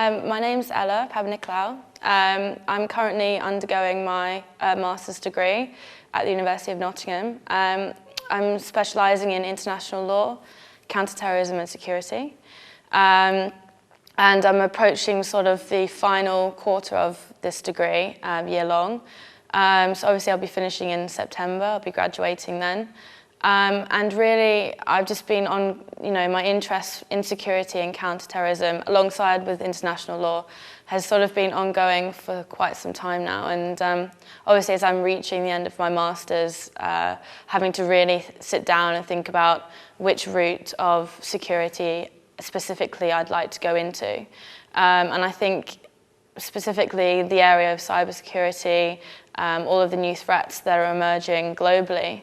My name's Ella Papam-Dlaou. I'm currently undergoing my master's degree at the University of Nottingham. I'm specialising in international law, counter-terrorism and security. And I'm approaching sort of the final quarter of this degree, year long. So obviously I'll be finishing in September, I'll be graduating then. And really, I've just been on, my interest in security and counter-terrorism alongside with international law has sort of been ongoing for quite some time now. And obviously, as I'm reaching the end of my master's, having to really sit down and think about which route of security specifically I'd like to go into. And I think specifically the area of cybersecurity, all of the new threats that are emerging globally,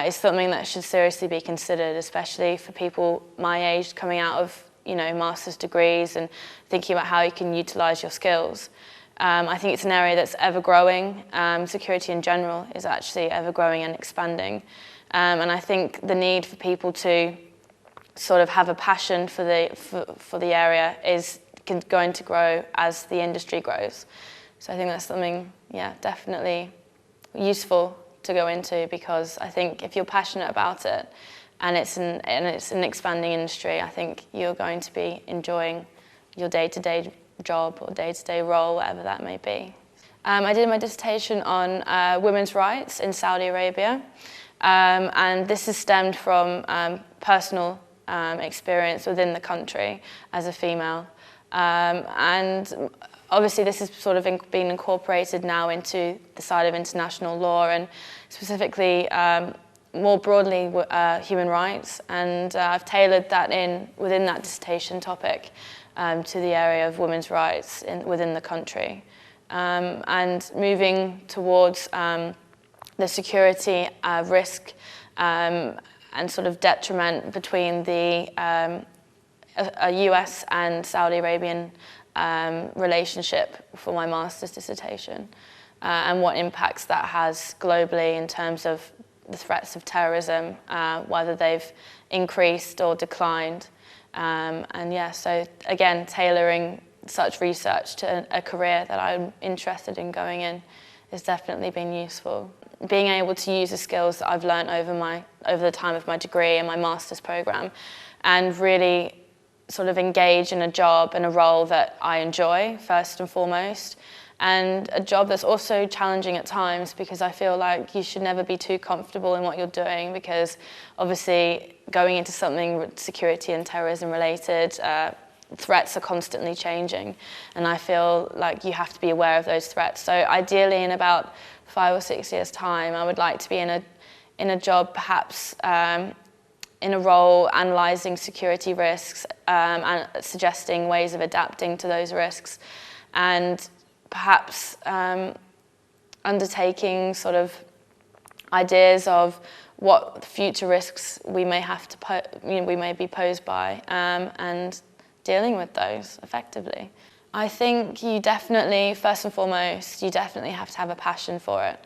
is something that should seriously be considered, especially for people my age coming out of master's degrees and thinking about how you can utilize your skills. I think it's an area that's ever growing. Security in general is actually ever growing and expanding. And I think the need for people to sort of have a passion for the area is going to grow as the industry grows. So I think that's something, definitely useful to go into, because I think if you're passionate about it and it's an expanding industry, I think you're going to be enjoying your day-to-day job or day-to-day role, whatever that may be. I did my dissertation on women's rights in Saudi Arabia, and this has stemmed from personal experience within the country as a female. And obviously this has sort of been incorporated now into the side of international law and specifically more broadly human rights, and I've tailored that within that dissertation topic to the area of women's rights within the country, and moving towards the security risk and sort of detriment between the US and Saudi Arabian relationship for my master's dissertation, and what impacts that has globally in terms of the threats of terrorism, whether they've increased or declined. So again, tailoring such research to a career that I'm interested in going in has definitely been useful. Being able to use the skills that I've learned over the time of my degree and my master's program, and really sort of engage in a job and a role that I enjoy first and foremost, and a job that's also challenging at times, because I feel like you should never be too comfortable in what you're doing, because obviously going into something security and terrorism related, threats are constantly changing, and I feel like you have to be aware of those threats. So ideally in about 5 or 6 years time, I would like to be in a job perhaps in a role analysing security risks and suggesting ways of adapting to those risks, and perhaps undertaking sort of ideas of what future risks we may have to we may be posed by, and dealing with those effectively. I think you definitely, first and foremost, you definitely have to have a passion for it.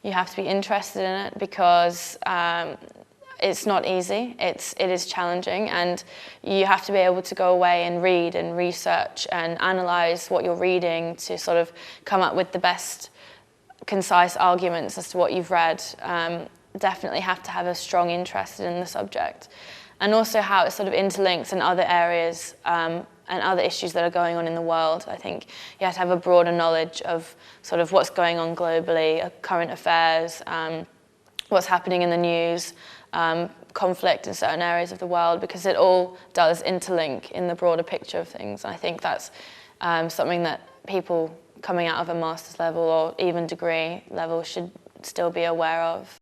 You have to be interested in it, because it's not easy, it is challenging, and you have to be able to go away and read and research and analyse what you're reading to sort of come up with the best concise arguments as to what you've read. Definitely have to have a strong interest in the subject, and also how it sort of interlinks in other areas and other issues that are going on in the world. I think you have to have a broader knowledge of sort of what's going on globally, current affairs, what's happening in the news, conflict in certain areas of the world, because it all does interlink in the broader picture of things. I think that's something that people coming out of a master's level or even degree level should still be aware of.